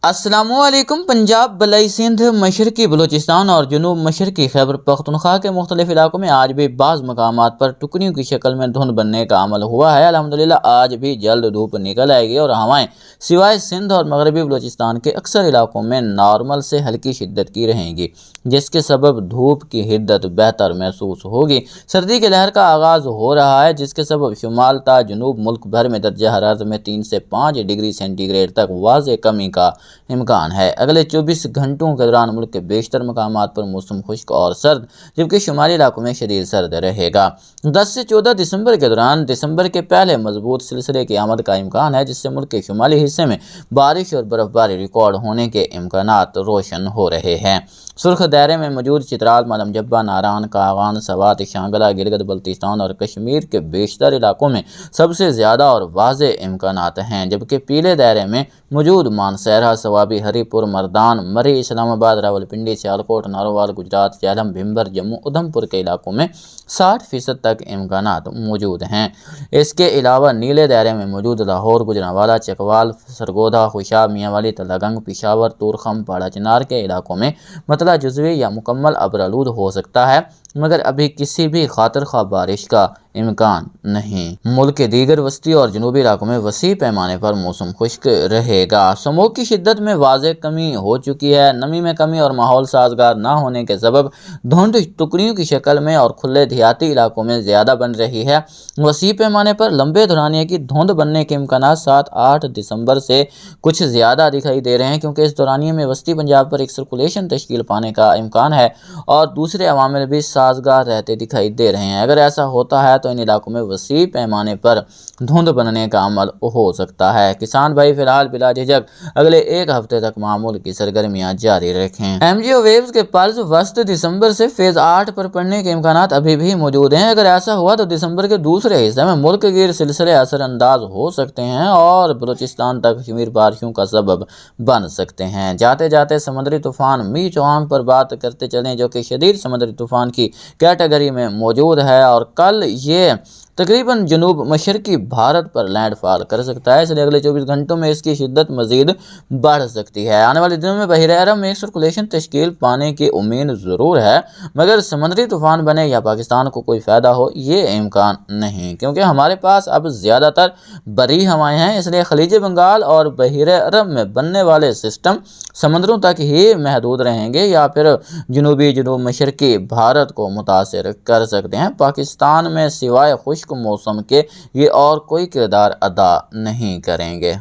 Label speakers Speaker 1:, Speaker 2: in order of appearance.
Speaker 1: السلام علیکم۔ پنجاب، بلائی سندھ، مشرقی بلوچستان اور جنوب مشرقی خیبر پختونخوا کے مختلف علاقوں میں آج بھی بعض مقامات پر ٹکڑیوں کی شکل میں دھند بننے کا عمل ہوا ہے۔ الحمدللہ آج بھی جلد دھوپ نکل آئے گی اور ہوائیں سوائے سندھ اور مغربی بلوچستان کے اکثر علاقوں میں نارمل سے ہلکی شدت کی رہیں گی، جس کے سبب دھوپ کی حدت بہتر محسوس ہوگی۔ سردی کی لہر کا آغاز ہو رہا ہے، جس کے سبب شمال تا جنوب ملک بھر میں درجہ حرارت میں 3 سے 5 ڈگری سینٹی گریڈ تک واضح کمی کا امکان ہے۔ اگلے 24 گھنٹوں کے دوران ملک کے بیشتر مقامات پر موسم خشک اور سرد، جبکہ شمالی علاقوں میں شدید سرد رہے گا۔ 10 سے 14 دسمبر کے دوران دسمبر کے پہلے مضبوط سلسلے کی آمد کا امکان ہے، جس سے ملک کے شمالی حصے میں بارش اور برف باری ریکارڈ ہونے کے امکانات روشن ہو رہے ہیں۔ سرخ دائرے میں موجود چترال، مالم جبہ، ناران، کاغان، سوات، شانگلہ، گلگت بلتستان اور کشمیر کے بیشتر علاقوں میں سب سے زیادہ اور واضح امکانات ہیں، جبکہ پیلے دائرے میں موجود مانسہرہ، سوابی، ہری پور، مردان، مری، اسلام آباد، راولپنڈی، سیالکوٹ، نارووال، گجرات، جہلم، بھمبر، جموں، ادھمپور کے علاقوں میں 60% تک امکانات موجود ہیں۔ اس کے علاوہ نیلے دائرے میں موجود لاہور، گوجرانوالا، چکوال، سرگودا، خوشاب، میاں والی، تلہ گنگ، پشاور، تورخم، پاڑا چنار کے علاقوں میں مطلع جزوی یا مکمل ابرآلود ہو سکتا ہے، مگر ابھی کسی بھی خاطر خواہ بارش کا امکان نہیں۔ ملک کے دیگر وسطی اور جنوبی علاقوں میں وسیع پیمانے پر موسم خشک رہے گا۔ سموگ کی شدت میں واضح کمی ہو چکی ہے۔ نمی میں کمی اور ماحول سازگار نہ ہونے کے سبب دھند ٹکڑیوں کی شکل میں اور کھلے دیہاتی علاقوں میں زیادہ بن رہی ہے۔ وسیع پیمانے پر لمبے دورانیے کی دھند بننے کے امکانات 7-8 دسمبر سے کچھ زیادہ دکھائی دے رہے ہیں، کیونکہ اس دورانیے میں وسطی پنجاب پر ایک سرکولیشن تشکیل پانے کا امکان ہے اور دوسرے عوامل بھی سازگار رہتے دکھائی دے رہے ہیں۔ اگر ایسا ہوتا ہے تو ان علاقوں میں وسیع پیمانے پر دھند بننے کا عمل ہو سکتا ہے۔ کسان بھائی فی الحال بلا جھجک اگلے ایک ہفتے تک معمول کی سرگرمیاں جاری رکھیں۔ ایم جی او ویوز کے پلس وسط دسمبر سے فیز 8 پر پڑنے کے امکانات ابھی بھی موجود ہیں۔ اگر ایسا ہوا تو دسمبر کے دوسرے حصے میں ملک گیر سلسلے اثر انداز ہو سکتے ہیں اور بلوچستان تک کشمیر بارشوں کا سبب بن سکتے ہیں۔ جاتے جاتے سمندری طوفان می چوانگ پر بات کرتے چلیں، جو کہ شدید سمندری طوفان کی کیٹیگری میں موجود ہے اور کل یہ تقریباً جنوب مشرقی بھارت پر لینڈ فال کر سکتا ہے، اس لیے اگلے 24 گھنٹوں میں اس کی شدت مزید بڑھ سکتی ہے۔ آنے والے دنوں میں بحیرہ عرب میں ایک سرکولیشن تشکیل پانے کی امید ضرور ہے، مگر سمندری طوفان بنے یا پاکستان کو کوئی فائدہ ہو یہ امکان نہیں، کیونکہ ہمارے پاس اب زیادہ تر بری ہوائیں ہیں، اس لیے خلیج بنگال اور بحیرہ عرب میں بننے والے سسٹم سمندروں تک ہی محدود رہیں گے یا پھر جنوب مشرقی بھارت کو متاثر کر سکتے ہیں۔ پاکستان میں سوائے خشک موسم کے یہ اور کوئی کردار ادا نہیں کریں گے۔